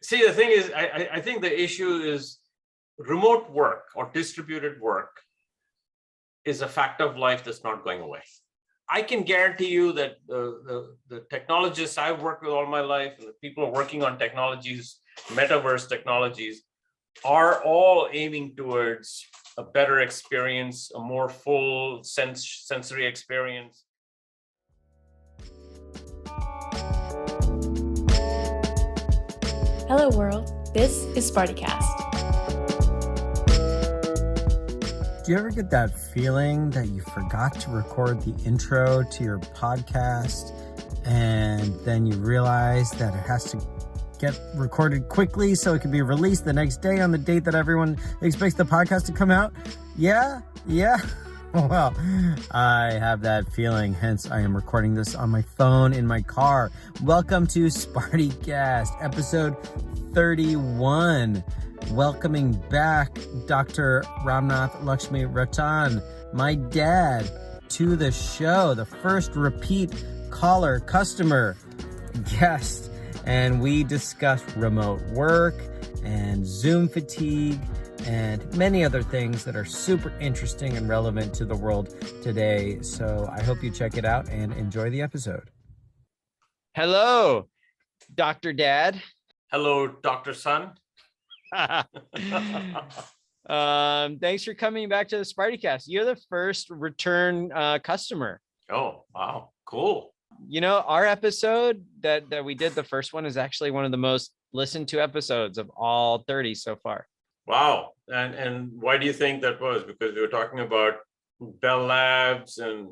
See, the thing is, I think the issue is remote work or distributed work is a fact of life that's not going away. I can guarantee you that the technologists I've worked with all my life and the people working on technologies, metaverse technologies, are all aiming towards a better experience, a more full sensory experience. Hello world, this is SpartyCast. Do you ever get that feeling that you forgot to record the intro to your podcast and then you realize that it has to get recorded quickly so it can be released the next day on the date that everyone expects the podcast to come out? Yeah. Well, I have that feeling, hence I am recording this on my phone in my car. Welcome to SpartyCast, episode 31. Welcoming back Dr. Ramesh Lakshmi-Ratan, my dad, to the show, the first repeat caller, customer, guest. And we discussed remote work and Zoom fatigue and many other things that are super interesting and relevant to the world today. So I hope you check it out and enjoy the episode. Hello, Dr. Dad. Hello, Dr. Son. Thanks for coming back to the SpartyCast. You're the first return customer. Oh, wow. Cool. You know, our episode that we did, the first one, is actually one of the most listened to episodes of all 30 so far. Wow. And why do you think that was? Because we were talking about Bell Labs and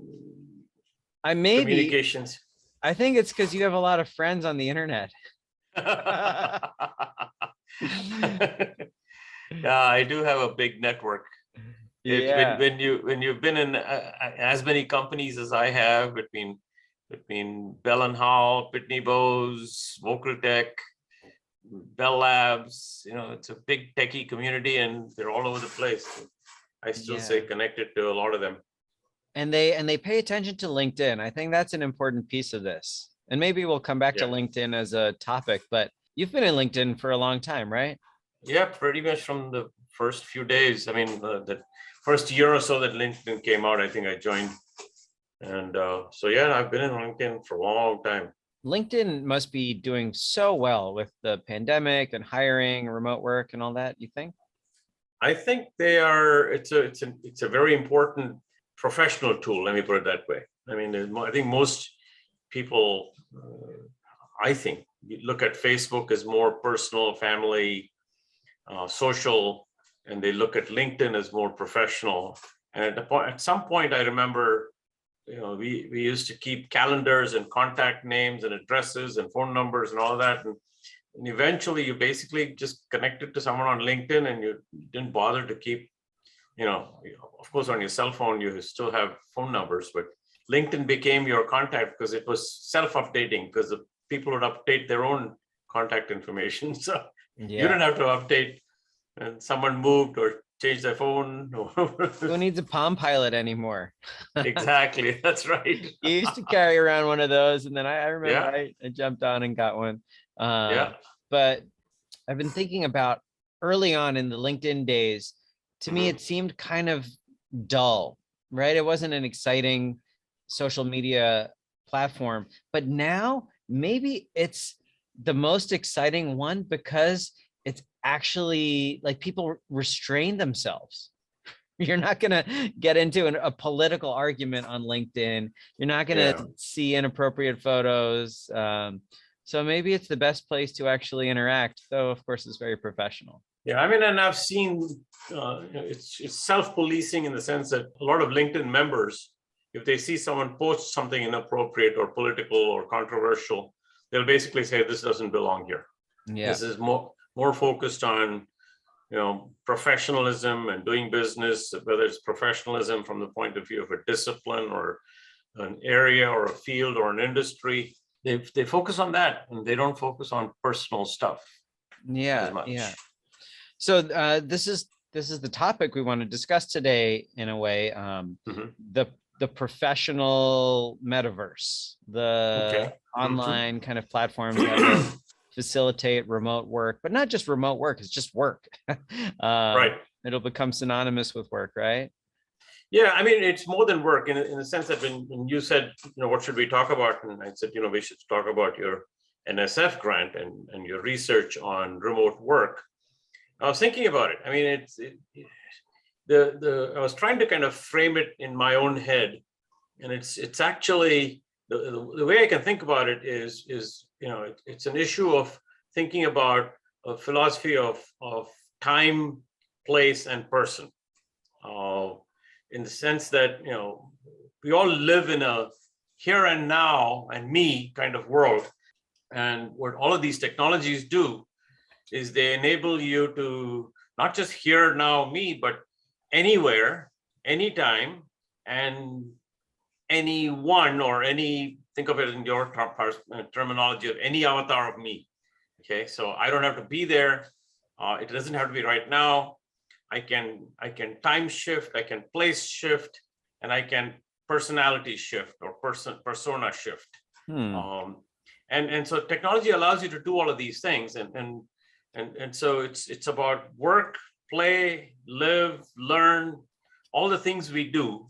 communications. I think it's because you have a lot of friends on the internet. Yeah, I do have a big network. Yeah. When you've been in as many companies as I have, between Bell and Howell, Pitney Bowes, VocalTec, Bell Labs, you know, it's a big techie community and they're all over the place. I still stay connected to a lot of them. And they pay attention to LinkedIn. I think that's an important piece of this. And maybe we'll come back to LinkedIn as a topic, but you've been in LinkedIn for a long time, right? Yeah, pretty much from the first few days. I mean, the first year or so that LinkedIn came out, I think I joined. And so, yeah, I've been in LinkedIn for a long time. LinkedIn must be doing so well with the pandemic and hiring, remote work and all that, you think? I think they are. It's a very important professional tool. Let me put it that way. I mean, I think most people, I think, look at Facebook as more personal, family, social, and they look at LinkedIn as more professional. And at some point, I remember, you know, we used to keep calendars and contact names and addresses and phone numbers and all that. And eventually, you basically just connected to someone on LinkedIn, and you didn't bother to keep, you know, of course, on your cell phone, you still have phone numbers, but LinkedIn became your contact because it was self-updating, because the people would update their own contact information. So you didn't have to update, and someone moved or changed their phone. Who needs a Palm Pilot anymore? Exactly. That's right. You used to carry around one of those. And then I remember I jumped on and got one. But I've been thinking about early on in the LinkedIn days, to me, it seemed kind of dull, right? It wasn't an exciting social media platform, but now maybe it's the most exciting one because it's actually like people restrain themselves. You're not going to get into a political argument on LinkedIn. You're not going to see inappropriate photos. So maybe it's the best place to actually interact, though, of course, it's very professional. Yeah, I mean, and I've seen it's self-policing in the sense that a lot of LinkedIn members, if they see someone post something inappropriate or political or controversial, they'll basically say, this doesn't belong here. Yeah. This is more focused on, you know, professionalism and doing business, whether it's professionalism from the point of view of a discipline or an area or a field or an industry. They focus on that, and they don't focus on personal stuff. Yeah. So this is the topic we want to discuss today in a way. The professional metaverse, the online kind of platforms that will facilitate remote work, but not just remote work, it's just work. Right. It'll become synonymous with work, right? Yeah, I mean, it's more than work in the sense that when you said, what should we talk about? And I said, we should talk about your NSF grant and your research on remote work. I was thinking about it. I mean, I was trying to kind of frame it in my own head, and it's actually the way I can think about it is it's an issue of thinking about a philosophy of time, place, and person. In the sense that we all live in a here and now and me kind of world, and what all of these technologies do is they enable you to not just here now me, but anywhere, anytime, and anyone or think of it in your terminology of any avatar of me. Okay, so I don't have to be there. It doesn't have to be right now. I can time shift, I can place shift, and I can personality shift or persona shift. And so technology allows you to do all of these things, and so it's about work, play, live, learn, all the things we do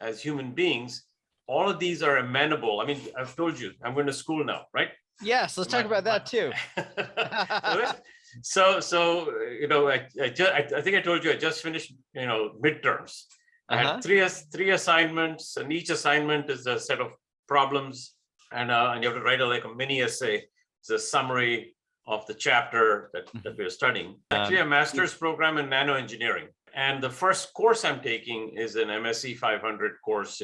as human beings. All of these are amenable. I mean, I've told you, I'm going to school now, right? Yes, let's talk about that too. So I think I told you I just finished midterms. I had three assignments, and each assignment is a set of problems, and you have to write a mini essay. It's a summary of the chapter that we're studying. Actually, a master's program in nano-engineering, and the first course I'm taking is an MSc 500 course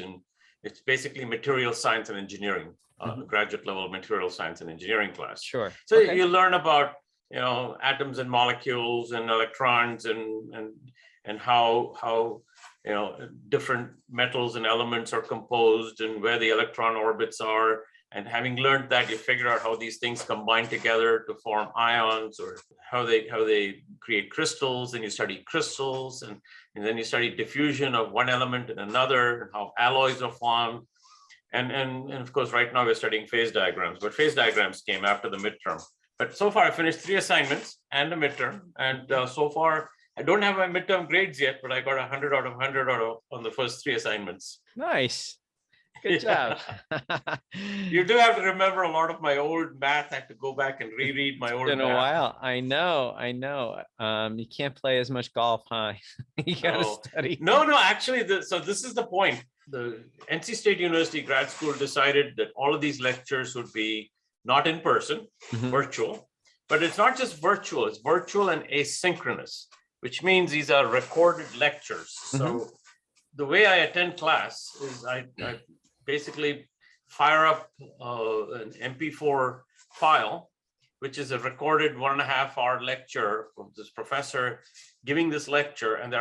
it's basically material science and engineering, graduate level material science and engineering class. Sure. So you learn about atoms and molecules and electrons and how different metals and elements are composed and where the electron orbits are. And having learned that, you figure out how these things combine together to form ions, or how they create crystals. And you study crystals, and then you study diffusion of one element in another, and how alloys are formed. And of course, right now we're studying phase diagrams, but phase diagrams came after the midterm. But so far I finished 3 assignments and a midterm. And so far I don't have my midterm grades yet, but I got 100 out of 100 on the first 3 assignments. Nice. Good job. You do have to remember a lot of my old math. I have to go back and reread my old math. It's been a while. I know. You can't play as much golf, huh? You gotta study. No, actually, so this is the point. The NC State University grad school decided that all of these lectures would be not in person, virtual, but it's not just virtual, it's virtual and asynchronous, which means these are recorded lectures. So the way I attend class is I basically fire up an MP4 file, which is a recorded 1.5-hour lecture of this professor giving this lecture, and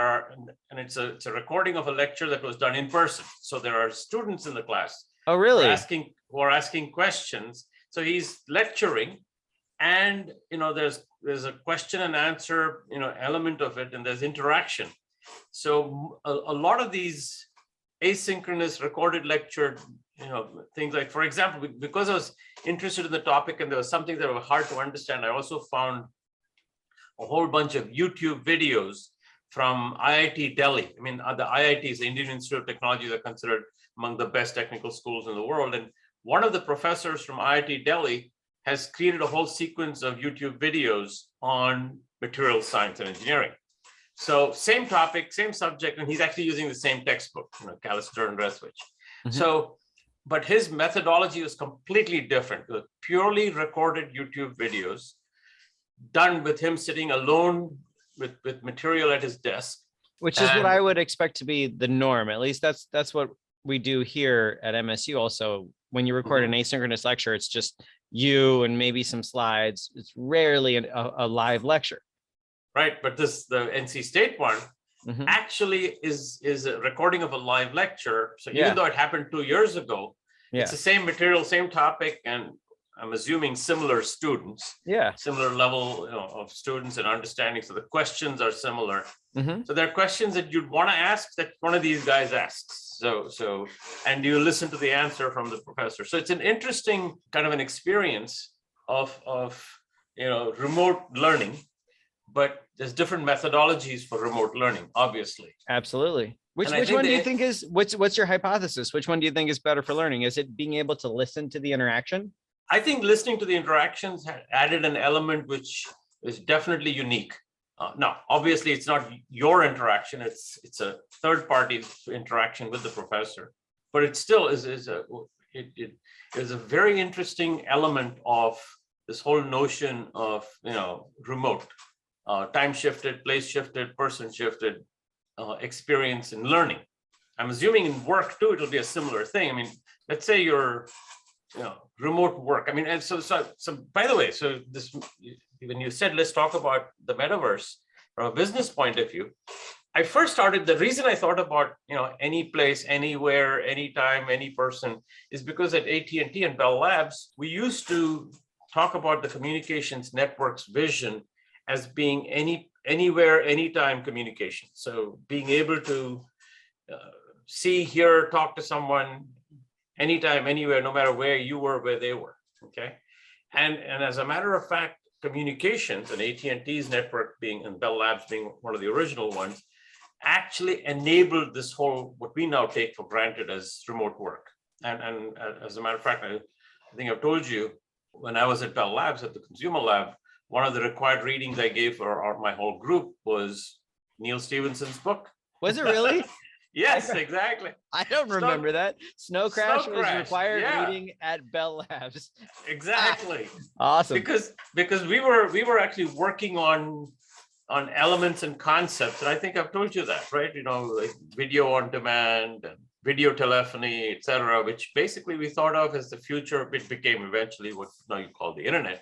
it's a recording of a lecture that was done in person. So there are students in the class. Oh, really? Who are asking questions. So he's lecturing, and there's a question and answer element of it, and there's interaction. So a lot of these asynchronous recorded lecture things, like, for example, because I was interested in the topic and there was something that was hard to understand, I also found a whole bunch of YouTube videos from IIT Delhi. I mean, the IITs, the Indian Institute of Technology, are considered among the best technical schools in the world. And one of the professors from IIT Delhi has created a whole sequence of YouTube videos on material science and engineering. So same topic, same subject, and he's actually using the same textbook, Callister and Reswich. So, but his methodology was completely different. It was purely recorded YouTube videos done with him sitting alone with material at his desk. Which is what I would expect to be the norm. At least that's what we do here at MSU. Also, when you record an asynchronous lecture, it's just you and maybe some slides. It's rarely a live lecture. Right, but the NC State one actually is a recording of a live lecture. So even though it happened 2 years ago, it's the same material, same topic, and I'm assuming similar students, similar level of students and understanding. So the questions are similar. So there are questions that you'd want to ask that one of these guys asks. So and you listen to the answer from the professor. So it's an interesting kind of an experience of remote learning, but there's different methodologies for remote learning, obviously. Absolutely. Which one do you think is, what's your hypothesis? Which one do you think is better for learning? Is it being able to listen to the interaction? I think listening to the interactions had added an element which is definitely unique. Now, obviously, it's not your interaction; it's a third party interaction with the professor, but it still is a very interesting element of this whole notion of remote, time shifted, place shifted, person shifted experience in learning. I'm assuming in work too, it'll be a similar thing. I mean, let's say you're remote work. I mean, and so by the way, so this, when you said, let's talk about the metaverse from a business point of view, I first started, the reason I thought about, any place, anywhere, anytime, any person is because at AT&T and Bell Labs, we used to talk about the communications network's vision as being anywhere, anytime communication. So being able to see, hear, talk to someone anytime, anywhere, no matter where you were, where they were, okay? And as a matter of fact, communications and AT&T's network being, and Bell Labs being one of the original ones, actually enabled this whole, what we now take for granted as remote work. And as a matter of fact, I think I've told you, when I was at Bell Labs at the consumer lab, one of the required readings I gave for my whole group was Neil Stephenson's book. Was it really? Yes, exactly. I don't remember that. Snow Crash was required reading at Bell Labs. Exactly. Awesome. Because we were actually working on elements and concepts, and I think I've told you that, right? Like video on demand and video telephony, et cetera, which basically we thought of as the future. It became eventually what now you call the internet,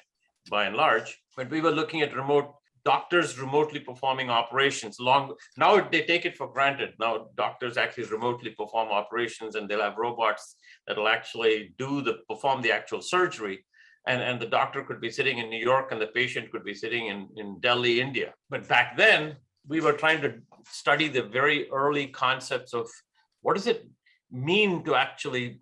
by and large. But we were looking at doctors remotely performing operations. Now they take it for granted. Now doctors actually remotely perform operations, and they'll have robots that'll actually perform the actual surgery. And the doctor could be sitting in New York and the patient could be sitting in Delhi, India. But back then, we were trying to study the very early concepts of what does it mean to actually,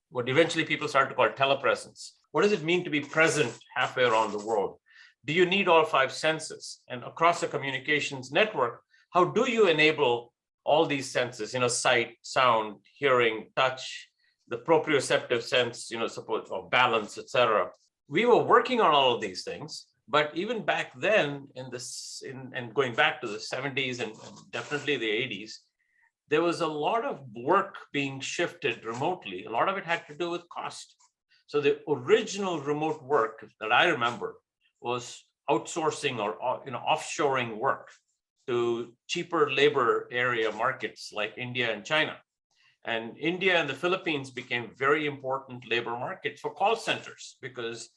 what eventually people started to call telepresence. What does it mean to be present halfway around the world? Do you need all 5 senses? And across a communications network, how do you enable all these senses, sight, sound, hearing, touch, the proprioceptive sense, suppose of balance, et cetera. We were working on all of these things, but even back then and going back to the 70s and definitely the 80s, there was a lot of work being shifted remotely. A lot of it had to do with cost. So the original remote work that I remember was outsourcing or offshoring work to cheaper labor area markets like India and China. And India and the Philippines became very important labor markets for call centers because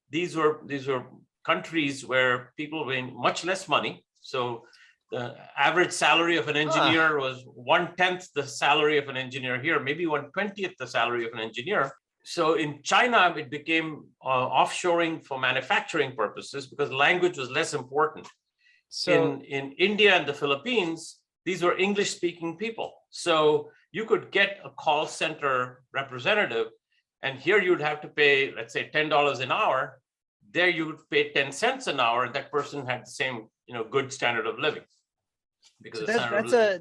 these were countries where people were in much less money. So the average salary of an engineer was 1/10 the salary of an engineer here, maybe 1/20 the salary of an engineer. So in China, it became offshoring for manufacturing purposes because language was less important. So in India and the Philippines, these were English-speaking people. So you could get a call center representative, and here you'd have to pay, let's say, $10 an hour. There you would pay 10 cents an hour, and that person had the same, good standard of living. Because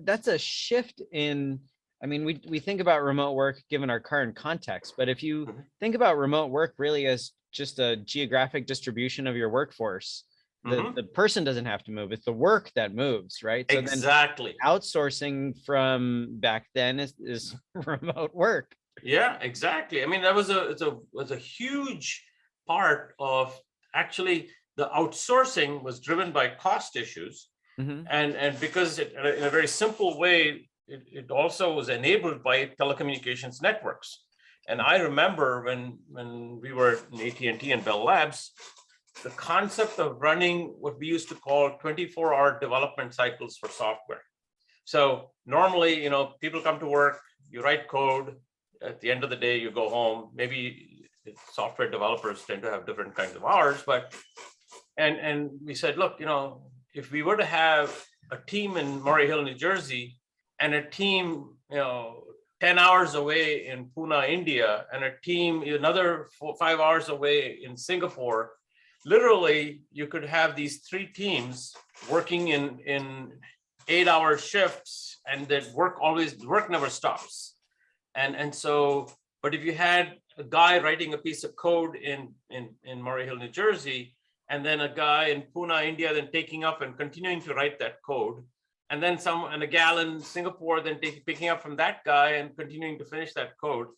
that's a shift in. I mean, we think about remote work given our current context, but if you think about remote work really as just a geographic distribution of your workforce, the person doesn't have to move. It's the work that moves, right? So exactly. Then outsourcing from back then is remote work. Yeah, exactly. I mean, that was a huge part of actually the outsourcing was driven by cost issues. And because in a very simple way, it also was enabled by telecommunications networks. And I remember when we were in AT&T and Bell Labs, the concept of running what we used to call 24-hour development cycles for software. So normally, people come to work, you write code, at the end of the day, you go home. Maybe software developers tend to have different kinds of hours, and we said, look, if we were to have a team in Murray Hill, New Jersey, and a team, 10 hours away in Pune, India, and a team another 5 hours away in Singapore, literally you could have these 3 teams working in 8-hour shifts, and that work never stops. And so, but if you had a guy writing a piece of code in Murray Hill, New Jersey, and then a guy in Pune, India, then taking up and continuing to write that code, and then a gal in Singapore then picking up from that guy and continuing to finish that code,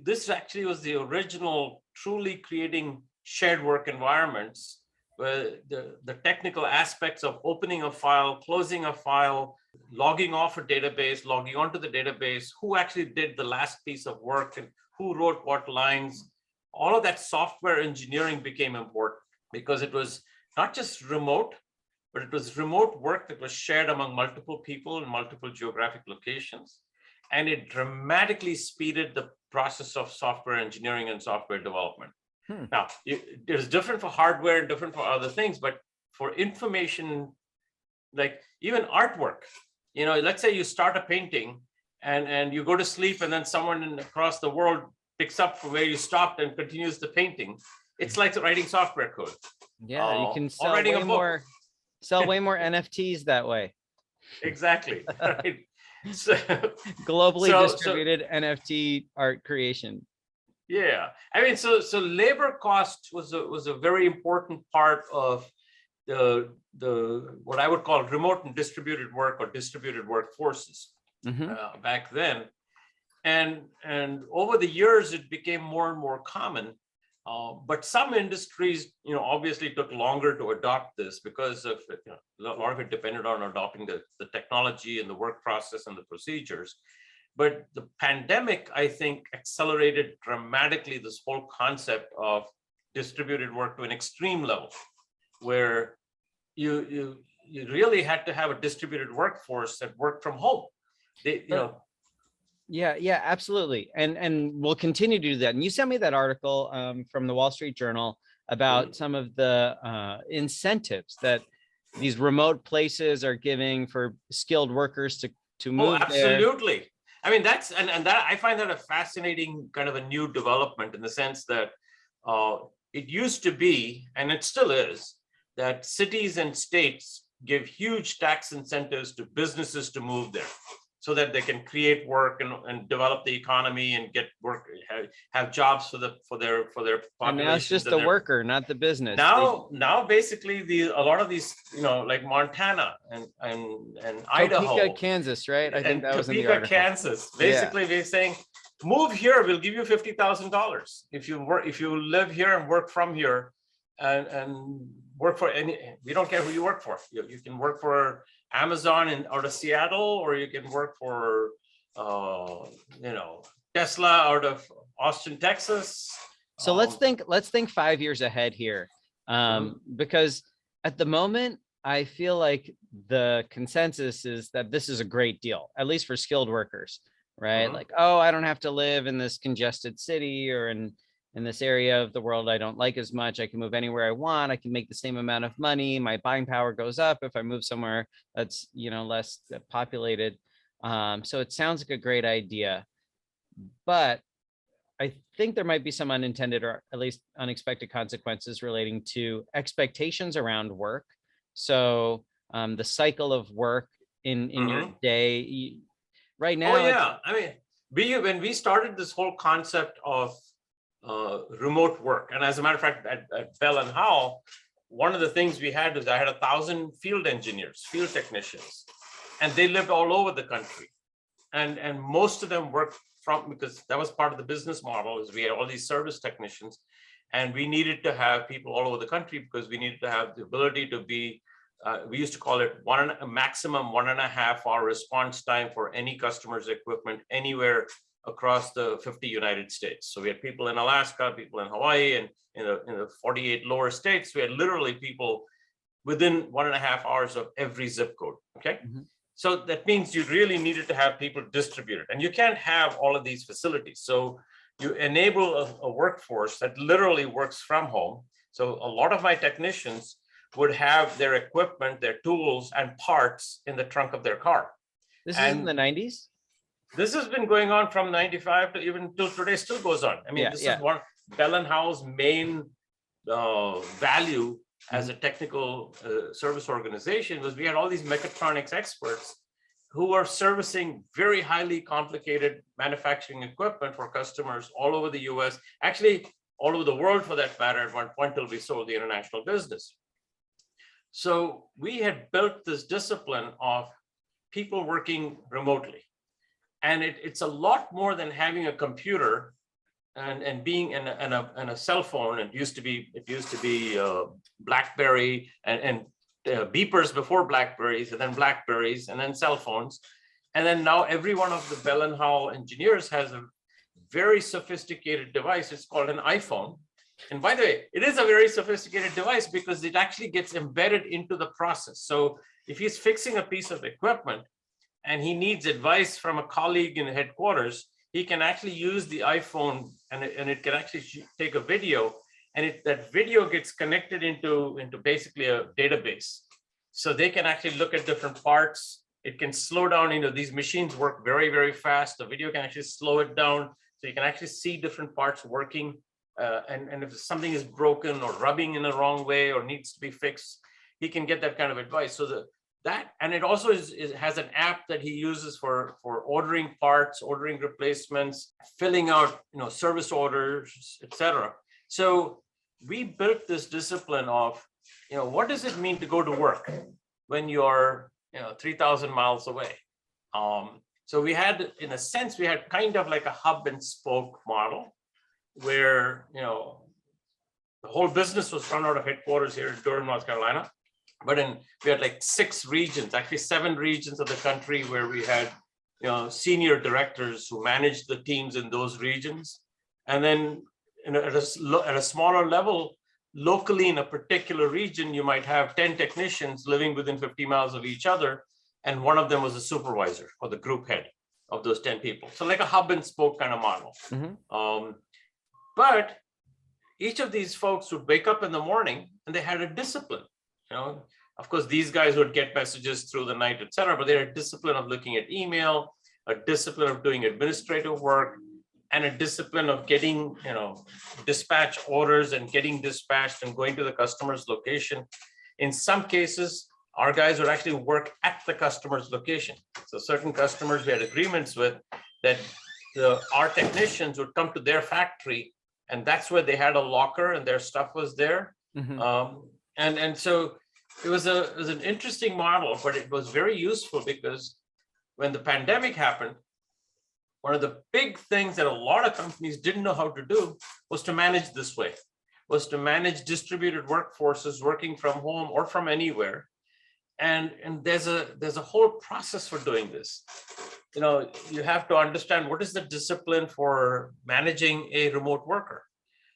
this actually was the original truly creating shared work environments, where the technical aspects of opening a file, closing a file, logging off a database, logging onto the database, who actually did the last piece of work and who wrote what lines, all of that software engineering became important, because it was not just remote, but it was remote work that was shared among multiple people in multiple geographic locations. And it dramatically speeded the process of software engineering and software development. Now, it's different for hardware and different for other things, but for information, like even artwork, let's say you start a painting and you go to sleep, and then someone across the world picks up from where you stopped and continues the painting. It's like writing software code. Yeah, you can sell way more NFTs that way. Exactly. Right. So, globally distributed NFT art creation. Yeah, I mean, so labor cost was a very important part of the what I would call remote and distributed work, or distributed workforces back then, and over the years it became more and more common. But some industries, obviously took longer to adopt this because of a lot of it depended on adopting the technology and the work process and the procedures. But the pandemic, I think, accelerated dramatically this whole concept of distributed work to an extreme level, where you really had to have a distributed workforce that worked from home. Yeah, absolutely. And we'll continue to do that. And you sent me that article from the Wall Street Journal about some of the incentives that these remote places are giving for skilled workers to move there. Absolutely. I mean, that I find that a fascinating kind of a new development, in the sense that it used to be, and it still is, that cities and states give huge tax incentives to businesses to move there, so that they can create work and develop the economy and get work, have jobs for their population. And now it's just the worker, not the business. Now basically a lot of these, like Montana and Idaho, Topeka, Kansas, right? I think that was in the article. Kansas. Basically, they're saying, move here, we'll give you $50,000 if you live here and work from here, and work for we don't care who you work for. You can work for Amazon out of Seattle, or you can work for Tesla out of Austin, Texas. So let's think 5 years ahead here, because at the moment I feel like the consensus is that this is a great deal, at least for skilled workers, right? Like, oh, I don't have to live in this congested city or in this area of the world I don't like as much. I can move anywhere I want. I can make the same amount of money. My buying power goes up if I move somewhere that's, less populated. So it sounds like a great idea, but I think there might be some unintended, or at least unexpected, consequences relating to expectations around work. So the cycle of work in your day right now. Oh yeah, I mean, when we started this whole concept of remote work, and as a matter of fact, at Bell and Howell, one of the things we had is I had 1,000 field engineers, field technicians, and they lived all over the country, and most of them worked because that was part of the business model, is we had all these service technicians, and we needed to have people all over the country because we needed to have the ability to be, we used to call it a maximum 1.5 hour response time for any customer's equipment anywhere across the 50 United States. So we had people in Alaska, people in Hawaii, and in the 48 lower states, we had literally people within 1.5 hours of every zip code. Okay. So that means you really needed to have people distributed, and you can't have all of these facilities. So you enable a workforce that literally works from home. So a lot of my technicians would have their equipment, their tools and parts in the trunk of their car. This is in the 90s? This has been going on from 95 to even till today, still goes on. I mean, this is one Bell and Howell's main value as a technical service organization was we had all these mechatronics experts who were servicing very highly complicated manufacturing equipment for customers all over the US, actually all over the world for that matter, at one point till we sold the international business. So we had built this discipline of people working remotely. And it's a lot more than having a computer and being in a cell phone. It used to be BlackBerry and beepers before Blackberries, and then Blackberries, and then cell phones. And then now every one of the Bell and Howell engineers has a very sophisticated device. It's called an iPhone. And by the way, it is a very sophisticated device because it actually gets embedded into the process. So if he's fixing a piece of equipment and he needs advice from a colleague in headquarters, he can actually use the iPhone and it can actually take a video, and that video gets connected into basically a database. So they can actually look at different parts. It can slow down, these machines work very, very fast. The video can actually slow it down. So you can actually see different parts working. And if something is broken or rubbing in the wrong way or needs to be fixed, he can get that kind of advice. So and it also has an app that he uses for ordering parts, ordering replacements, filling out service orders, etc. So we built this discipline of what does it mean to go to work when you're 3,000 miles away. So we had, in a sense, we had kind of like a hub and spoke model where the whole business was run out of headquarters here in Durham, North Carolina. But we had like 6 regions, actually 7 regions of the country where we had senior directors who managed the teams in those regions. And then at a smaller level, locally in a particular region, you might have 10 technicians living within 50 miles of each other. And one of them was a supervisor or the group head of those 10 people. So like a hub and spoke kind of model. Mm-hmm. But each of these folks would wake up in the morning and they had a discipline. Of course, these guys would get messages through the night, et cetera, but they had a discipline of looking at email, a discipline of doing administrative work, and a discipline of getting, dispatch orders and getting dispatched and going to the customer's location. In some cases, our guys would actually work at the customer's location. So certain customers we had agreements with that our technicians would come to their factory, and that's where they had a locker and their stuff was there. Mm-hmm. And so it was an interesting model, but it was very useful because when the pandemic happened, one of the big things that a lot of companies didn't know how to do was to manage this way, was to manage distributed workforces working from home or from anywhere. And there's a whole process for doing this. You have to understand what is the discipline for managing a remote worker.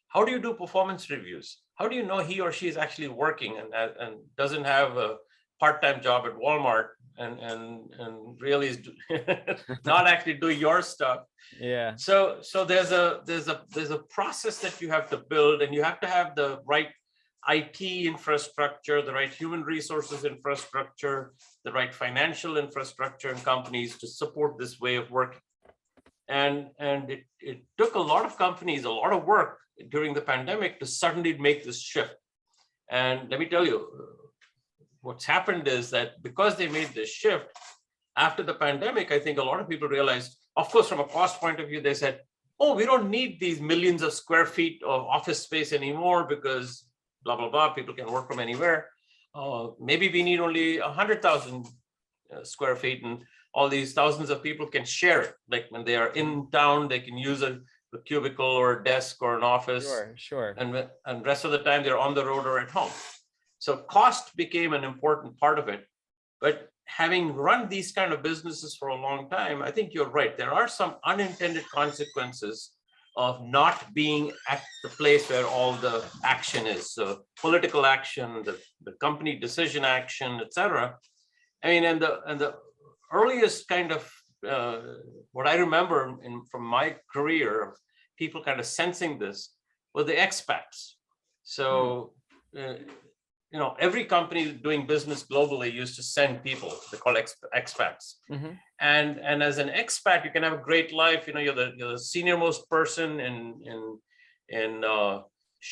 How do you do performance reviews? How do you know he or she is actually working and doesn't have a part-time job at Walmart and really is not actually doing your stuff? Yeah. So there's a process that you have to build, and you have to have the right IT infrastructure, the right human resources infrastructure, the right financial infrastructure in companies to support this way of working. And it took a lot of companies, a lot of work during the pandemic to suddenly make this shift. And let me tell you, what's happened is that because they made this shift after the pandemic, I think a lot of people realized, of course, from a cost point of view, they said, oh, we don't need these millions of square feet of office space anymore because blah, blah, blah, people can work from anywhere. Maybe we need only 100,000 square feet, and all these thousands of people can share it. Like when they are in town, they can use a cubicle or a desk or an office. Sure. And rest of the time they're on the road or at home. So cost became an important part of it. But having run these kind of businesses for a long time, I think you're right. There are some unintended consequences of not being at the place where all the action is. So political action, the company decision action, et cetera. I mean, and the earliest kind of what I remember from my career of people kind of sensing this were the expats. So, every company doing business globally used to send people, they call expats. Mm-hmm. And as an expat, you can have a great life. You're the senior most person in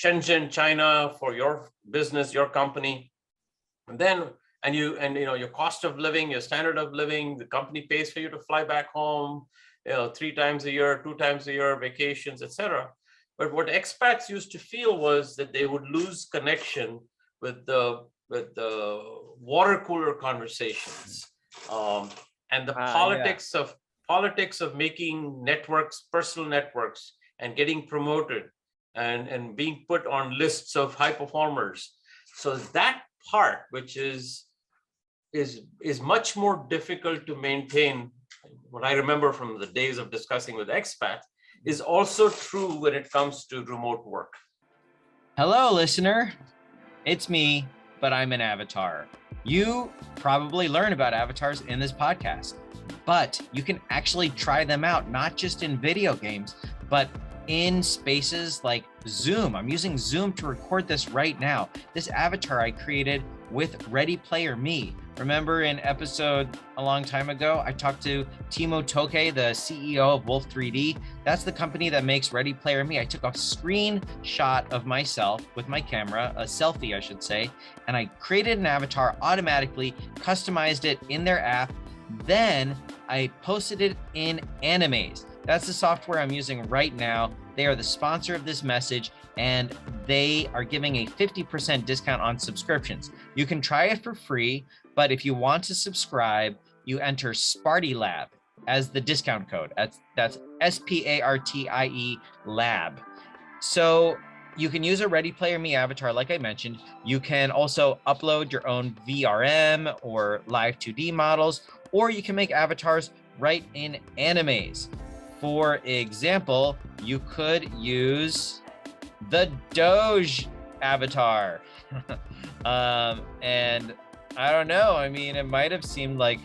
Shenzhen, China for your business, your company. And then, your cost of living, your standard of living, the company pays for you to fly back home, 3 times a year, 2 times a year, vacations, etc. But what expats used to feel was that they would lose connection with the water cooler conversations, and the politics of making networks, personal networks, and getting promoted and being put on lists of high performers. So that part, which is much more difficult to maintain, what I remember from the days of discussing with expats, is also true when it comes to remote work. Hello, listener. It's me, but I'm an avatar. You probably learn about avatars in this podcast, but you can actually try them out, not just in video games, but in spaces like Zoom. I'm using Zoom to record this right now. This avatar I created with Ready Player Me. Remember in episode a long time ago, I talked to Timo Toke, the CEO of Wolf 3D. That's the company that makes Ready Player Me. I took a screenshot of myself with my camera, a selfie, I should say, and I created an avatar automatically, customized it in their app. Then I posted it in Animes. That's the software I'm using right now. They are the sponsor of this message, and they are giving a 50% discount on subscriptions. You can try it for free, but if you want to subscribe, you enter SpartyLab as the discount code. That's SPARTIE Lab. So you can use a Ready Player Me avatar, like I mentioned. You can also upload your own VRM or live 2D models, or you can make avatars right in Animes. For example, you could use the Doge avatar. And I don't know. I mean, it might have seemed like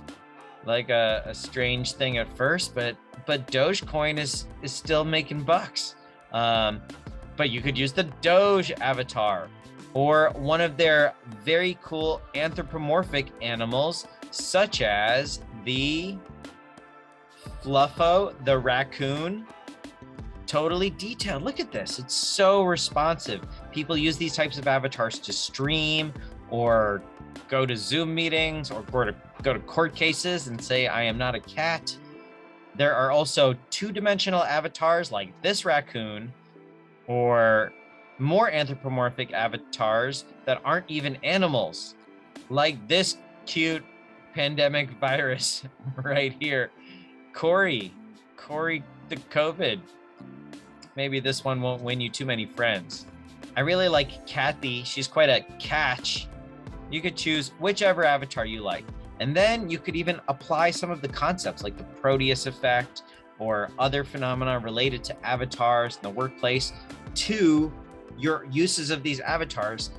a strange thing at first, but Dogecoin is still making bucks. But you could use the Doge avatar or one of their very cool anthropomorphic animals, such as the Fluffo, the raccoon. Totally detailed. Look at this. It's so responsive. People use these types of avatars to stream or go to Zoom meetings or go to court cases and say, I am not a cat. There are also 2-dimensional avatars like this raccoon, or more anthropomorphic avatars that aren't even animals, like this cute pandemic virus right here. Corey the COVID. Maybe this one won't win you too many friends. I really like Kathy. She's quite a catch. You could choose whichever avatar you like. And then you could even apply some of the concepts like the Proteus effect or other phenomena related to avatars in the workplace to your uses of these avatars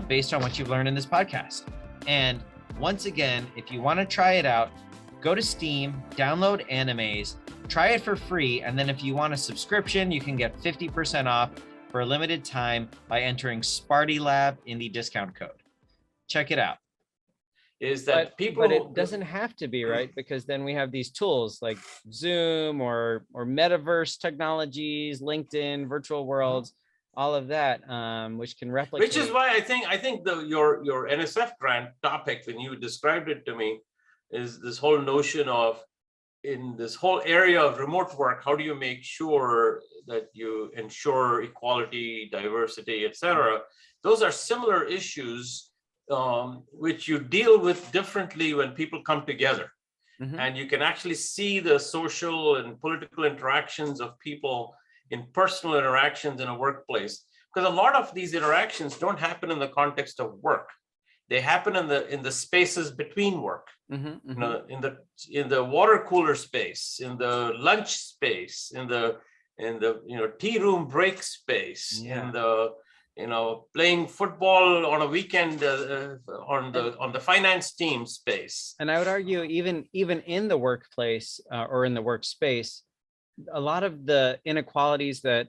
based on what you've learned in this podcast. And once again, if you want to try it out, go to Steam, download Animes, try it for free, and then if you want a subscription, you can get 50% off for a limited time by entering SpartyLab in the discount code. Check it out. Is that but it doesn't have to be, right? Because then we have these tools like Zoom or Metaverse technologies, LinkedIn, virtual worlds, all of that, which can replicate. Which is why I think your NSF grant topic, when you described it to me, is this whole notion of, in this whole area of remote work, how do you make sure that you ensure equality, diversity, etc.? Those are similar issues which you deal with differently when people come together. Mm-hmm. And you can actually see the social and political interactions of people in personal interactions in a workplace, because a lot of these interactions don't happen in the context of work. They happen in the spaces between work. Mm-hmm, mm-hmm. You know, in the water cooler space, in the lunch space, in the tea room break space, in the playing football on a weekend on the finance team space. And I would argue even in the workplace or in the workspace, a lot of the inequalities that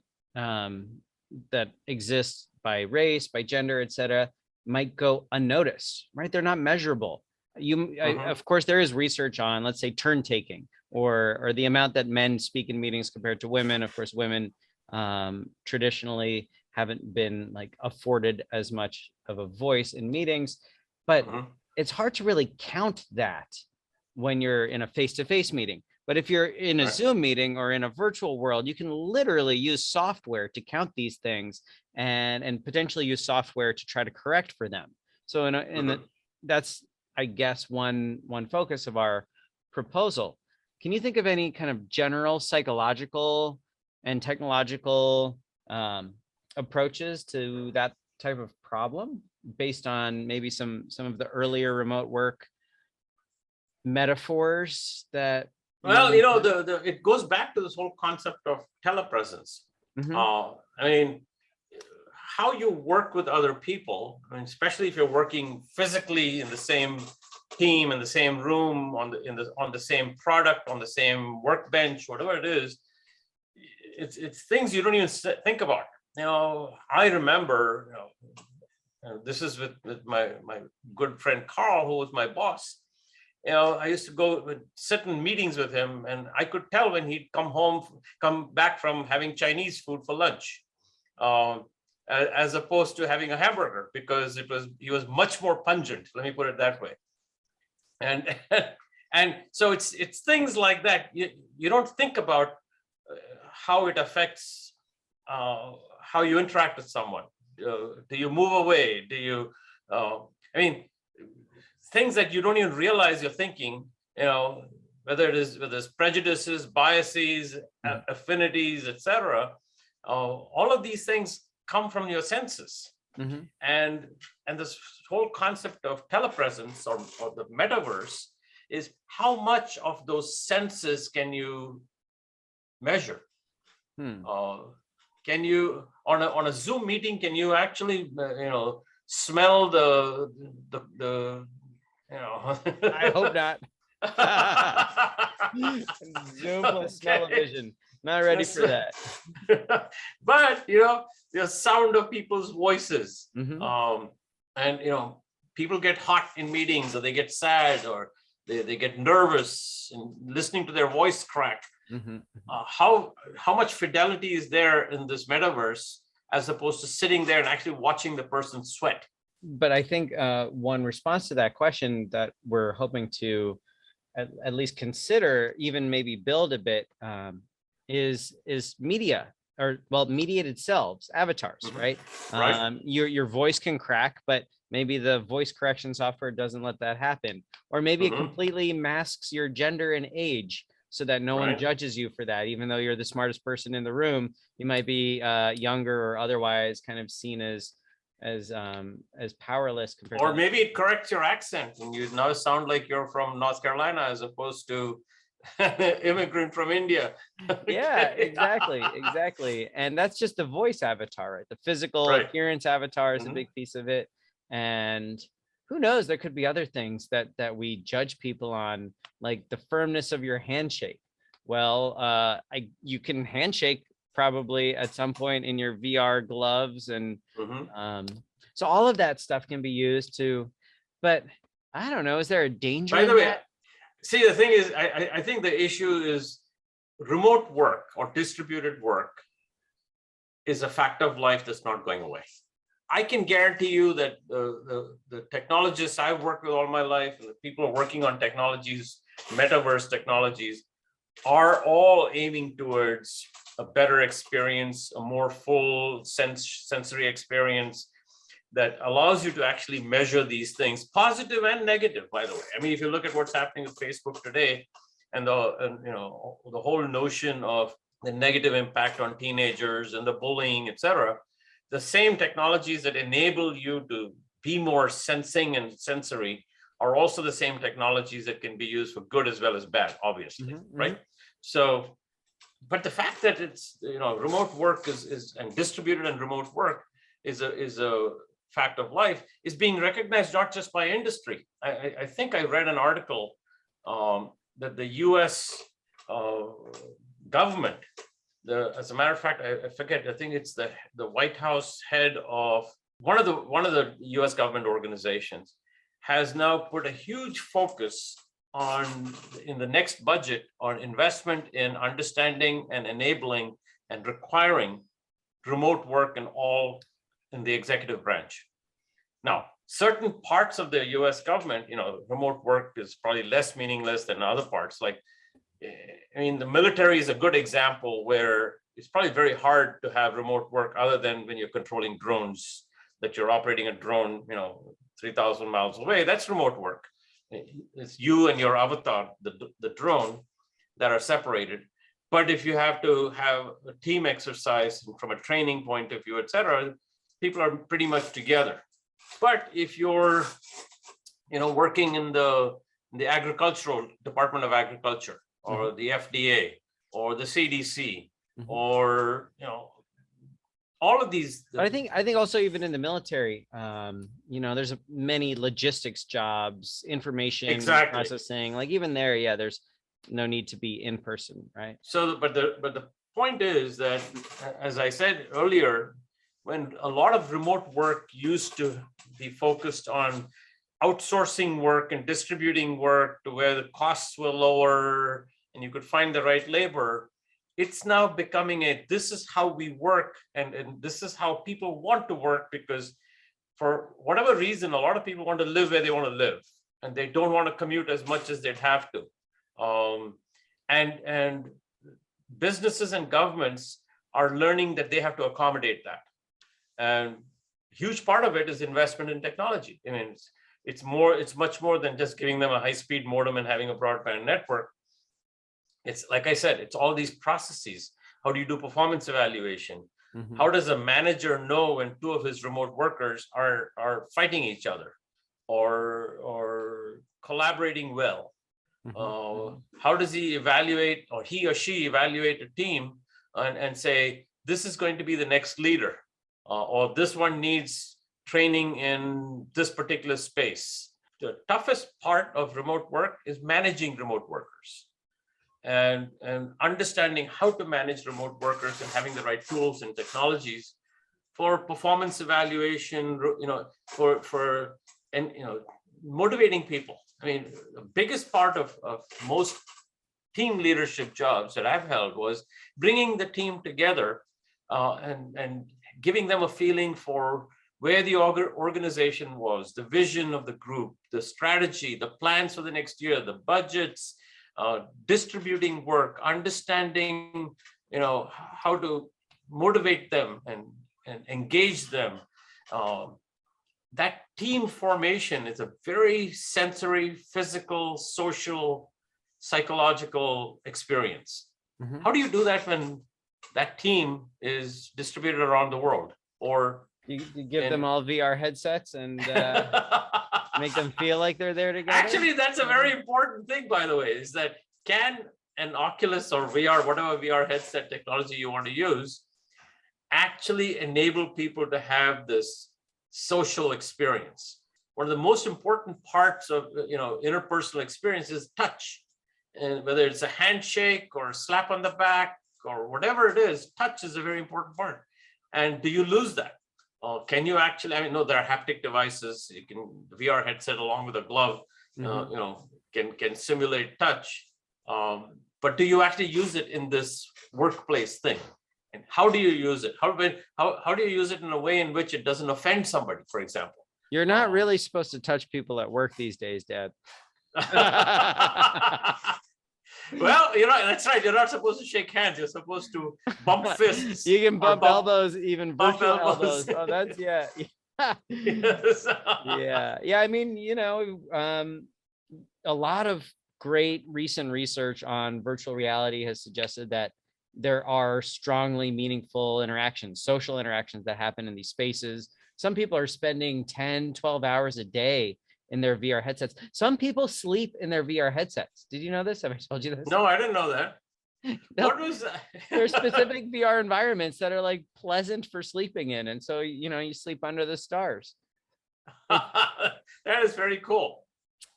exist by race, by gender, etc., might go unnoticed, right? They're not measurable. Of course, there is research on, let's say, turn taking or the amount that men speak in meetings compared to women. Of course, women traditionally haven't been like afforded as much of a voice in meetings, but it's hard to really count that when you're in a face-to-face meeting. But if you're in a Zoom meeting or in a virtual world, you can literally use software to count these things and potentially use software to try to correct for them. So that's, I guess, one focus of our proposal. Can you think of any kind of general psychological and technological approaches to that type of problem based on maybe some of the earlier remote work metaphors that? Well, you know, it goes back to this whole concept of telepresence. I mean, how you work with other people, I mean, especially if you're working physically in the same team, in the same room, on the same product, on the same workbench, whatever it is, it's things you don't even think about. You know, I remember, this is with my good friend Carl, who was my boss. You know, I used to sit in meetings with him, and I could tell when he'd come back from having Chinese food for lunch, as opposed to having a hamburger, because he was much more pungent. Let me put it that way. And so it's things like that. You don't think about how it affects how you interact with someone. Do you move away? Do you? I mean, things that you don't even realize you're thinking. You know, whether it's prejudices, biases, affinities, etc. All of these things come from your senses. And this whole concept of telepresence or the metaverse is how much of those senses can you measure? Can you on a Zoom meeting, can you actually smell the I hope not. Zoom plus smell-o-vision. Not ready for that. But the sound of people's voices, and people get hot in meetings, or they get sad, or they get nervous and listening to their voice crack. How much fidelity is there in this metaverse as opposed to sitting there and actually watching the person sweat? But I think one response to that question that we're hoping to at least consider, even maybe build a bit, is media, or mediated selves, avatars, right? Your voice can crack, but maybe the voice correction software doesn't let that happen, or maybe it completely masks your gender and age so that no one judges you for that. Even though you're the smartest person in the room, you might be younger or otherwise kind of seen as powerless compared or maybe it corrects your accent and you now sound like you're from North Carolina as opposed to immigrant from India. Yeah, exactly. And that's just the voice avatar, right? The physical appearance avatar is a big piece of it. And who knows, there could be other things that we judge people on, like the firmness of your handshake. Well, you can handshake probably at some point in your VR gloves, and so all of that stuff can be used to, but I don't know, is there a danger? By the way, see, the thing is, I think the issue is remote work or distributed work is a fact of life that's not going away. I can guarantee you that the technologists I've worked with all my life, and the people working on technologies, metaverse technologies, are all aiming towards a better experience, a more full sensory experience that allows you to actually measure these things, positive and negative, by the way. I mean, if you look at what's happening with Facebook today, and the whole notion of the negative impact on teenagers and the bullying, etc., the same technologies that enable you to be more sensing and sensory are also the same technologies that can be used for good as well as bad, obviously, right? So, but the fact that it's remote work is and distributed and remote work is a fact of life is being recognized not just by industry. I think I read an article that the U.S. Government, as a matter of fact, I forget, I think it's the White House head of one of the U.S. government organizations, has now put a huge focus in the next budget on investment in understanding and enabling and requiring remote work in the executive branch. Now, certain parts of the US government, remote work is probably less meaningless than other parts. Like, I mean, the military is a good example where it's probably very hard to have remote work other than when you're controlling drones, that you're operating a drone, 3,000 miles away. That's remote work. It's you and your avatar, the drone, that are separated. But if you have to have a team exercise from a training point of view, et cetera, people are pretty much together. But if you're, working in the agricultural Department of Agriculture, or the FDA, or the CDC, or all of these. I think also even in the military, there's many logistics jobs, information processing. Like even there, there's no need to be in person, right? So, but the point is that, as I said earlier, when a lot of remote work used to be focused on outsourcing work and distributing work to where the costs were lower and you could find the right labor, it's now becoming this is how we work, and this is how people want to work, because for whatever reason, a lot of people want to live where they want to live, and they don't want to commute as much as they'd have to. And businesses and governments are learning that they have to accommodate that. And a huge part of it is investment in technology. I mean, it's much more than just giving them a high-speed modem and having a broadband network. It's like I said, it's all these processes. How do you do performance evaluation? How does a manager know when two of his remote workers are fighting each other or collaborating well? How does he evaluate, or he or she evaluate a team and say, this is going to be the next leader, or this one needs training in this particular space? The toughest part of remote work is managing remote workers and understanding how to manage remote workers and having the right tools and technologies for performance evaluation, for motivating people. I mean, the biggest part of most team leadership jobs that I've held was bringing the team together and giving them a feeling for where the organization was, the vision of the group, the strategy, the plans for the next year, the budgets, distributing work, understanding, how to motivate them and engage them. That team formation is a very sensory, physical, social, psychological experience. How do you do that when that team is distributed around the world? Or you give them all VR headsets and make them feel like they're there together? Actually, that's a very important thing, by the way, is that can an Oculus or VR, whatever VR headset technology you want to use, actually enable people to have this social experience? One of the most important parts of interpersonal experience is touch, and whether it's a handshake or a slap on the back or whatever it is, touch is a very important part. And do you lose that? Can you actually? I mean, no, there are haptic devices. You can VR headset along with a glove, can simulate touch. But do you actually use it in this workplace thing? And how do you use it? How do you use it in a way in which it doesn't offend somebody, for example? You're not really supposed to touch people at work these days, Dad. Well, that's right. You're not supposed to shake hands. You're supposed to bump fists. You can bump elbows, even virtual elbows. Oh, that's Yes. Yeah. I mean, a lot of great recent research on virtual reality has suggested that there are strongly meaningful interactions, social interactions that happen in these spaces. Some people are spending 10, 12 hours a day in their VR headsets. Some people sleep in their VR headsets. Did you know this? Have I told you this? No, I didn't know that. What was that? There's specific VR environments that are like pleasant for sleeping in. And so, you sleep under the stars. That is very cool.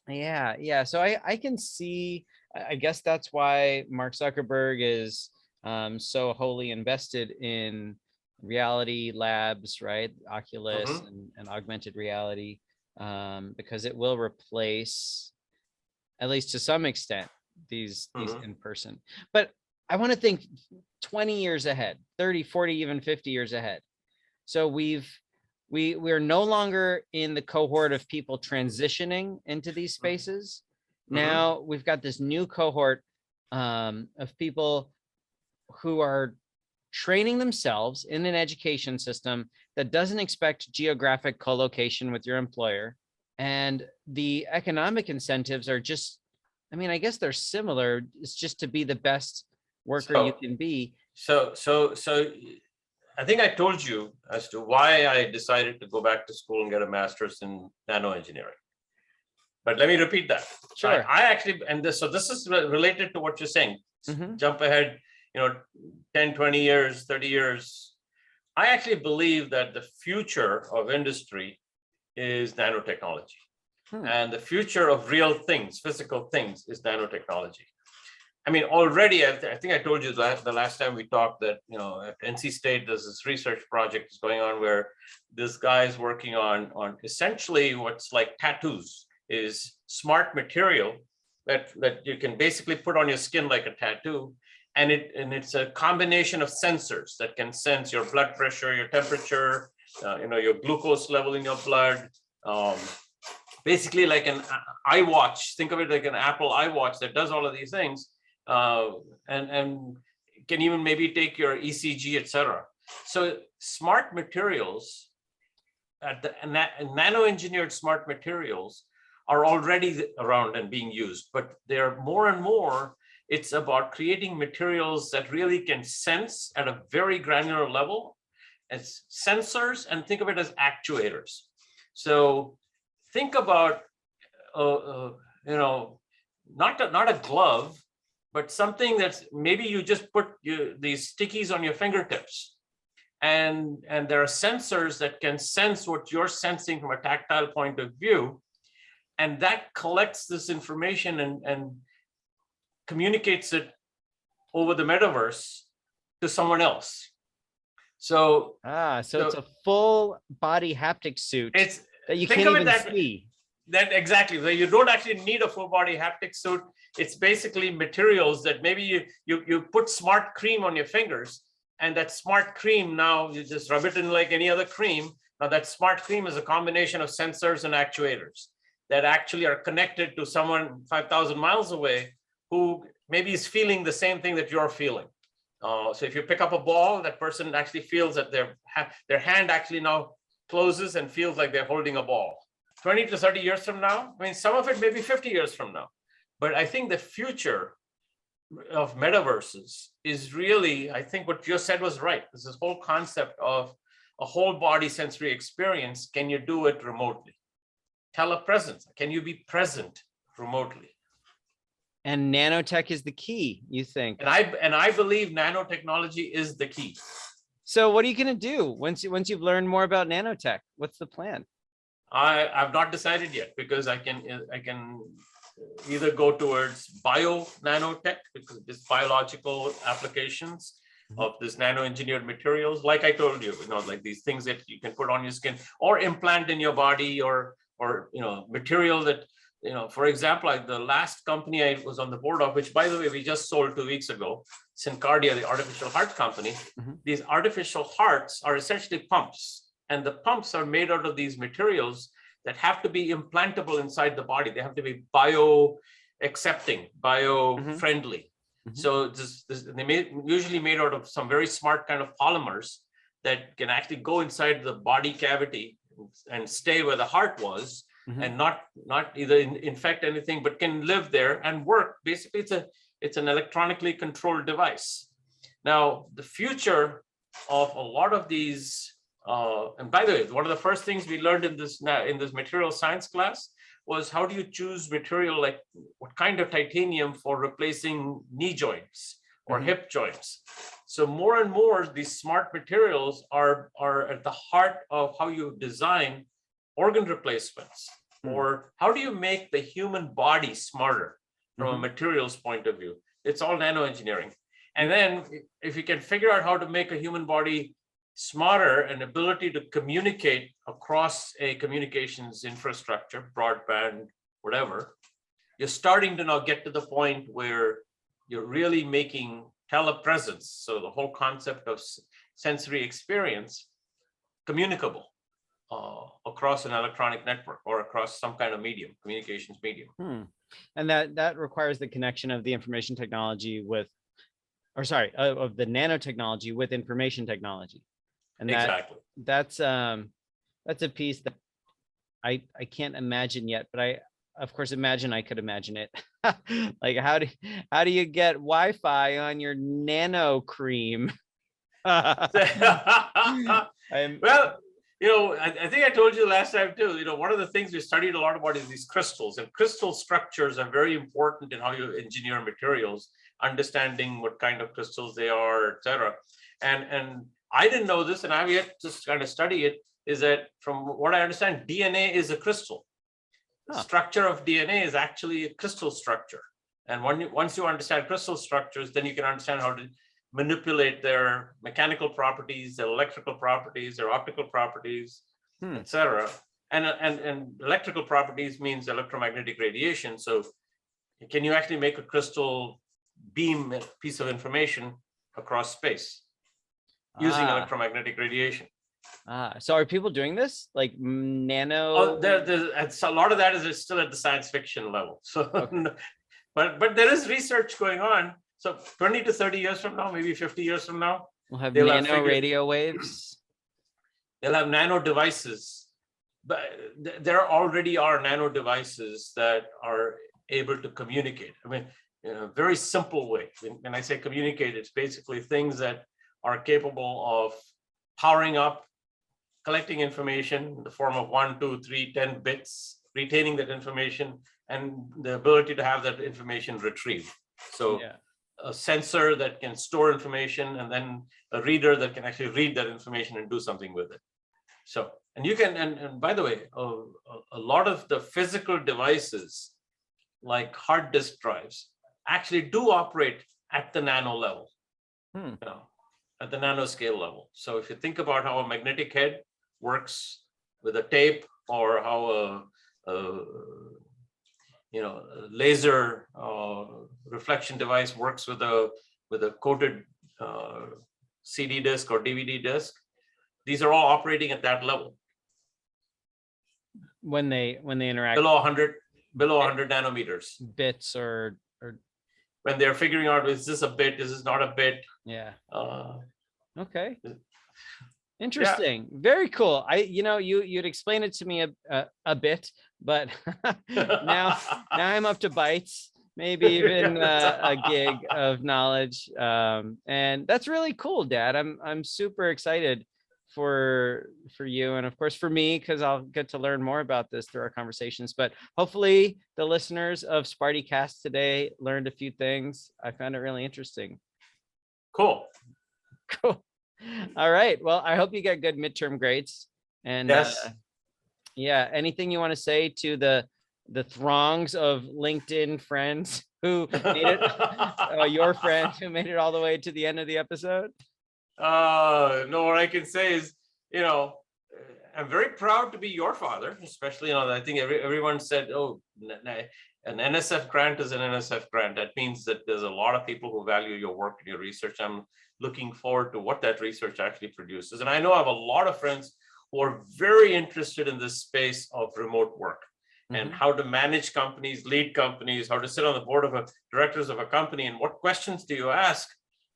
Yeah. So I can see, I guess that's why Mark Zuckerberg is so wholly invested in reality labs, right? Oculus and augmented reality, because it will replace, at least to some extent, these in person. But I want to think 20 years ahead, 30, 40, even 50 years ahead. So we're no longer in the cohort of people transitioning into these spaces. Now we've got this new cohort of people who are training themselves in an education system that doesn't expect geographic co-location with your employer. And the economic incentives are just, I mean, I guess they're similar. It's just to be the best worker you can be. So I think I told you as to why I decided to go back to school and get a master's in nano-engineering. But let me repeat that. Sure. I actually, and this is related to what you're saying. Jump ahead, 10, 20 years, 30 years. I actually believe that the future of industry is nanotechnology. And the future of real things, physical things, is nanotechnology. I mean, already, I think I told you that the last time we talked that, at NC State, there's this research project is going on where this guy is working on essentially what's like tattoos, is smart material that you can basically put on your skin like a tattoo. And it's a combination of sensors that can sense your blood pressure, your temperature, your glucose level in your blood. Basically like an iWatch. Think of it like an Apple iWatch that does all of these things. And can even maybe take your ECG, etc. So smart materials, nano-engineered smart materials are already around and being used, but they're more and more, it's about creating materials that really can sense at a very granular level as sensors, and think of it as actuators. So think about, not a glove, but something that's maybe you just put these stickies on your fingertips, and there are sensors that can sense what you're sensing from a tactile point of view, and that collects this information and communicates it over the metaverse to someone else. So it's a full body haptic suit that you can't even see. That exactly. So you don't actually need a full body haptic suit. It's basically materials that maybe you put smart cream on your fingers, and that smart cream, now you just rub it in like any other cream. Now that smart cream is a combination of sensors and actuators that actually are connected to someone 5,000 miles away who maybe is feeling the same thing that you're feeling. So if you pick up a ball, that person actually feels that their hand actually now closes and feels like they're holding a ball. 20 to 30 years from now, I mean, some of it may be 50 years from now. But I think the future of metaverses is really, I think what you said was right. This is whole concept of a whole body sensory experience. Can you do it remotely? Telepresence, can you be present remotely? And nanotech is the key, you think? And I believe nanotechnology is the key. So what are you going to do once you've learned more about nanotech? What's the plan? I've not decided yet, because I can either go towards bio nanotech, because it's biological applications of this nano-engineered materials, like I told you, like these things that you can put on your skin or implant in your body, or material that, for example, like the last company I was on the board of, which by the way, we just sold 2 weeks ago, Syncardia, the artificial heart company. These artificial hearts are essentially pumps, and the pumps are made out of these materials that have to be implantable inside the body. They have to be bio-accepting, bio-friendly. So usually made out of some very smart kind of polymers that can actually go inside the body cavity and stay where the heart was, and not either infect anything, but can live there and work. Basically, it's an electronically controlled device. Now, the future of a lot of these, and by the way, one of the first things we learned in this material science class was how do you choose material, like what kind of titanium for replacing knee joints or hip joints. So more and more, these smart materials are at the heart of how you design organ replacements, or how do you make the human body smarter from a materials point of view. It's all nano engineering. And then if you can figure out how to make a human body smarter, and ability to communicate across a communications infrastructure, broadband, whatever, you're starting to now get to the point where you're really making telepresence, so the whole concept of sensory experience, communicable across an electronic network or across some kind of medium, communications medium. And that requires the connection of the information technology with, or sorry, of the nanotechnology with information technology. And exactly. That's a piece that I can't imagine yet, but I of course imagine I could imagine it. Like how do you get Wi-Fi on your nano cream? Well, I think I told you last time too, one of the things we studied a lot about is these crystals, and crystal structures are very important in how you engineer materials, understanding what kind of crystals they are, etc. And I didn't know this, and I've yet to kind of study it, is that from what I understand, DNA is a crystal. The structure of DNA is actually a crystal structure. And once you understand crystal structures, then you can understand how to manipulate their mechanical properties, their electrical properties, their optical properties, etc. And electrical properties means electromagnetic radiation. So can you actually make a crystal beam a piece of information across space using electromagnetic radiation? So are people doing this, like nano? Oh, there's a lot of that is still at the science fiction level. So, okay. but there is research going on. So 20 to 30 years from now, maybe 50 years from now, we'll have nano radio waves. They'll have nano devices, but there already are nano devices that are able to communicate. I mean, in a very simple way. When I say communicate, it's basically things that are capable of powering up, collecting information in the form of 1, 2, 3, 10 bits, retaining that information, and the ability to have that information retrieved. So a sensor that can store information, and then a reader that can actually read that information and do something with it. So, and you can, and by the way, a lot of the physical devices like hard disk drives actually do operate at the nano level, at the nanoscale level. So if you think about how a magnetic head works with a tape, or how a laser reflection device works with a coated CD disc or DVD disc, these are all operating at that level. When they interact below 100 nanometers. Bits or when they're figuring out, is this a bit, is this not a bit? Yeah. Okay. Interesting. Yeah. Very cool. You'd explain it to me a bit, but now I'm up to bytes, maybe even a gig of knowledge. And that's really cool, Dad. I'm super excited for you, and of course for me, because I'll get to learn more about this through our conversations. But hopefully the listeners of SpartyCast today learned a few things. I found it really interesting. Cool. All right. Well, I hope you get good midterm grades. And yes. Anything you want to say to the throngs of LinkedIn friends who made it, your friend who made it all the way to the end of the episode? No, what I can say is, I'm very proud to be your father, especially, I think everyone said, oh, an NSF grant is an NSF grant. That means that there's a lot of people who value your work and your research. I'm looking forward to what that research actually produces. And I know I have a lot of friends who are very interested in this space of remote work and how to manage companies, lead companies, how to sit on the board of directors of a company, and what questions do you ask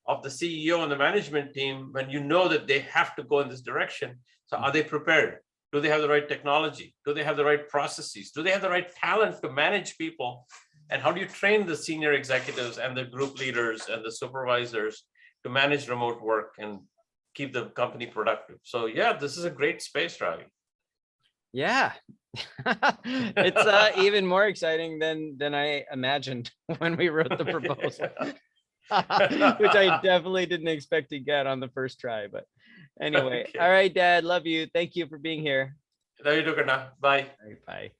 of the CEO and the management team when you know that they have to go in this direction. So are they prepared? Do they have the right technology? Do they have the right processes? Do they have the right talent to manage people? And how do you train the senior executives and the group leaders and the supervisors to manage remote work and keep the company productive? So this is a great space, Ravi. Yeah, it's even more exciting than I imagined when we wrote the proposal. Which I definitely didn't expect to get on the first try. But anyway, okay. All right, Dad, love you. Thank you for being here. Love you too, Karna. Bye. Bye.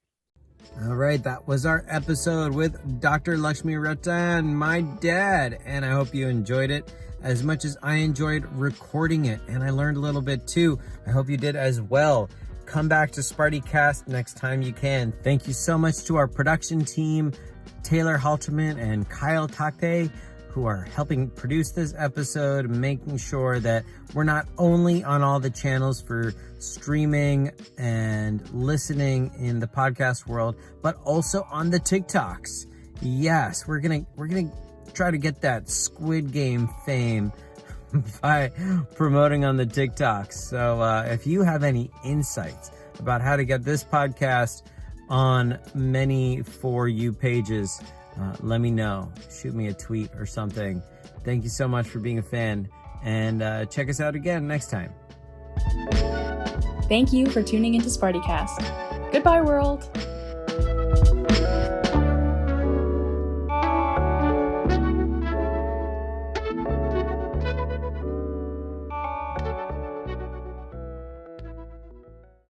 All right, that was our episode with Dr. Lakshmi-Ratan, my dad, and I hope you enjoyed it as much as I enjoyed recording it, and I learned a little bit too. I hope you did as well. Come back to SpartyCast next time you can. Thank you so much to our production team, Taylor Halterman and Kyle Takpe, who are helping produce this episode, making sure that we're not only on all the channels for streaming and listening in the podcast world, but also on the TikToks. Yes, we're gonna try to get that Squid Game fame by promoting on the TikToks. So if you have any insights about how to get this podcast on many For You pages, let me know. Shoot me a tweet or something. Thank you so much for being a fan, and check us out again next time. Thank you for tuning into SpartyCast. Goodbye, world.